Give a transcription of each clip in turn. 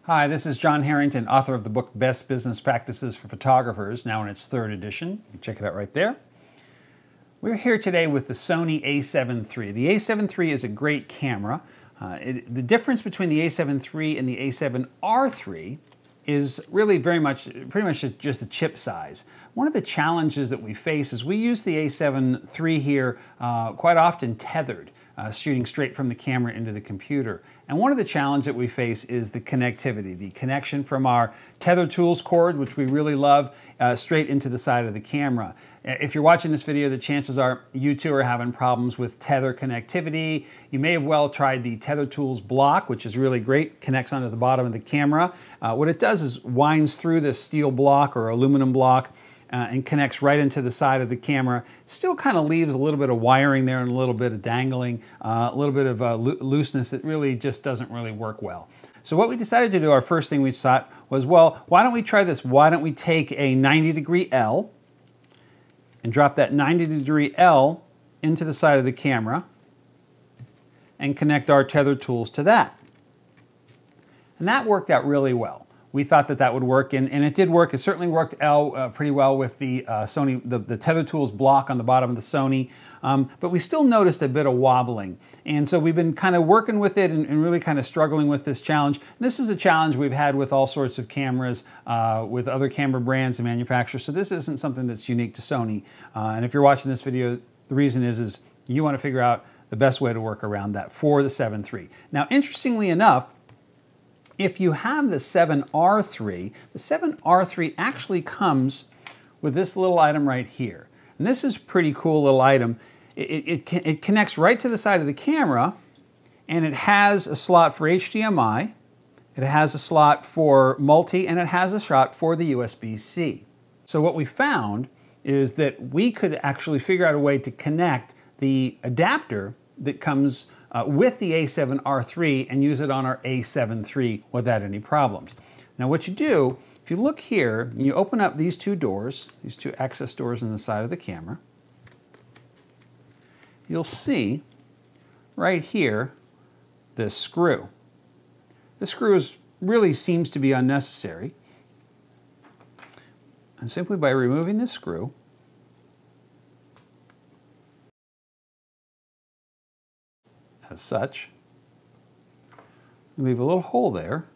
Hi, this is John Harrington, author of the book Best Business Practices for Photographers, now in its third edition. Check it out right there. We're here today with the Sony A7III. The A7III is a great camera. The difference between the A7III and the A7R III is really pretty much just the chip size. One of the challenges that we face is we use the A7III here quite often tethered, shooting straight from the camera into the computer. And one of the challenges that we face is the connectivity, the connection from our Tether tools cord, which we really love, straight into the side of the camera. If you're watching this video, the chances are you too are having problems with Tether connectivity. You may have well tried the Tether tools block, which is really great, connects onto the bottom of the camera. What it does is winds through this steel block or aluminum block and connects right into the side of the camera. Still kind of leaves a little bit of wiring there and a little bit of dangling, a little bit of looseness that really just doesn't really work well. So what we decided to do, our first thing we thought was, well, why don't we try this? Why don't we take a 90-degree L and drop that 90-degree L into the side of the camera and connect our Tether tools to that. And that worked out really well. We thought that that would work, and it did work. It certainly worked pretty well with the Sony, the Tether tools block on the bottom of the Sony, but we still noticed a bit of wobbling. And so we've been kind of working with it and really kind of struggling with this challenge. And this is a challenge we've had with all sorts of cameras, with other camera brands and manufacturers. So this isn't something that's unique to Sony. And if you're watching this video, the reason is you want to figure out the best way to work around that for the A7III. Now, interestingly enough, if you have the A7R III, the A7R III actually comes with this little item right here. And this is a pretty cool little item. It connects right to the side of the camera, and it has a slot for HDMI, it has a slot for multi, and it has a slot for the USB-C. So what we found is that we could actually figure out a way to connect the adapter that comes with the A7R III and use it on our A7III without any problems. Now what you do, if you look here, you open up these two doors, these two access doors on the side of the camera, you'll see right here this screw. This screw really seems to be unnecessary. And simply by removing this screw, as such, leave a little hole there.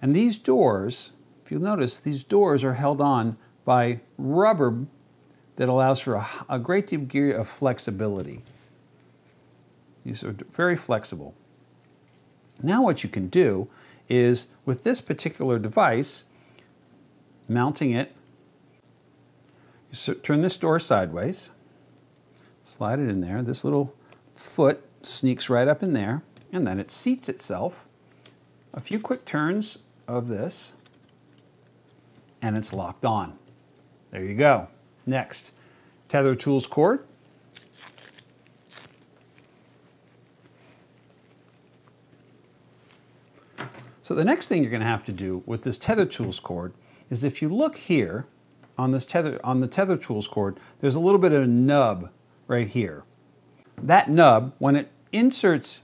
And these doors, if you'll notice, these doors are held on by rubber that allows for a great degree of flexibility. These are very flexible. Now what you can do is, with this particular device, mounting it, you turn this door sideways, slide it in there, this little foot sneaks right up in there, and then it seats itself. A few quick turns of this, and it's locked on. There you go. Next, Tether tools cord. So the next thing you're going to have to do with this Tether tools cord is, if you look here on this on the Tether tools cord, there's a little bit of a nub right here. That nub, when it inserts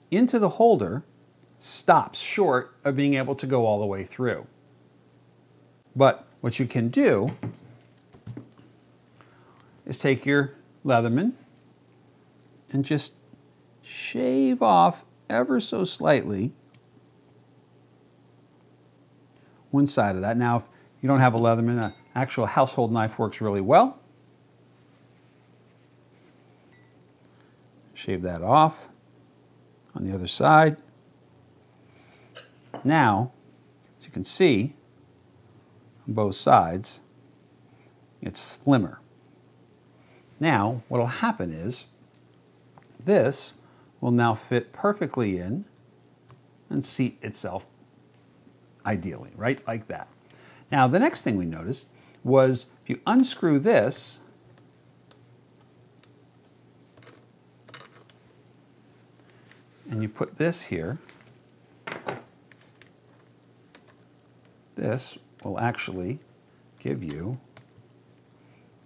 into the holder, stops short of being able to go all the way through. But what you can do is take your Leatherman and just shave off ever so slightly one side of that. Now, if you don't have a Leatherman, an actual household knife works really well. Shave that off on the other side. Now, as you can see, on both sides, it's slimmer. Now, what will happen is, this will now fit perfectly in and seat itself ideally, right like that. Now, the next thing we noticed was, if you unscrew this, and you put this here, this will actually give you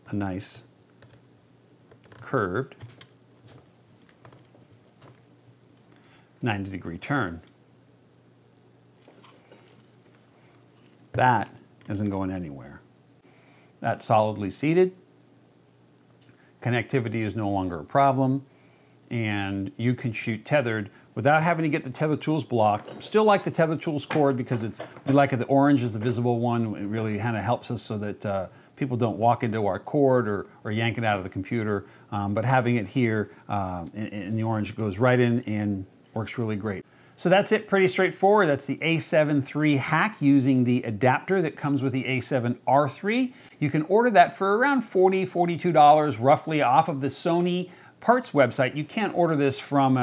a nice curved 90-degree turn. That isn't going anywhere. That's solidly seated. Connectivity is no longer a problem, and you can shoot tethered without having to get the tether tools blocked. Still like the tether tools cord because we like it. The orange is the visible one. It really kind of helps us so that people don't walk into our cord or yank it out of the computer. But having it here in the orange goes right in and works really great. So that's it, pretty straightforward. That's the A7 III hack using the adapter that comes with the A7R3. You can order that for around $40, $42 roughly off of the Sony parts website. You can't order this from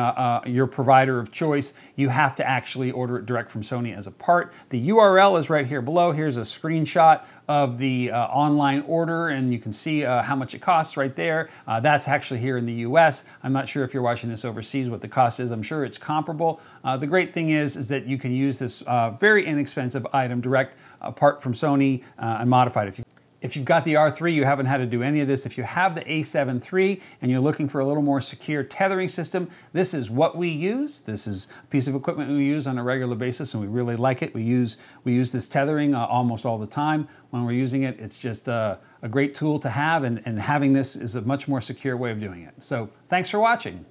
your provider of choice. You have to actually order it direct from Sony as a part. The URL is right here below. Here's a screenshot of the online order, and you can see how much it costs right there. That's actually here in the US. I'm not sure if you're watching this overseas what the cost is. I'm sure it's comparable. The great thing is that you can use this very inexpensive item direct apart from Sony and modify it. If you've got the R3, you haven't had to do any of this. If you have the A7 III and you're looking for a little more secure tethering system, this is what we use. This is a piece of equipment we use on a regular basis, and we really like it. We use this tethering almost all the time when we're using it. It's just a great tool to have, and having this is a much more secure way of doing it. So thanks for watching.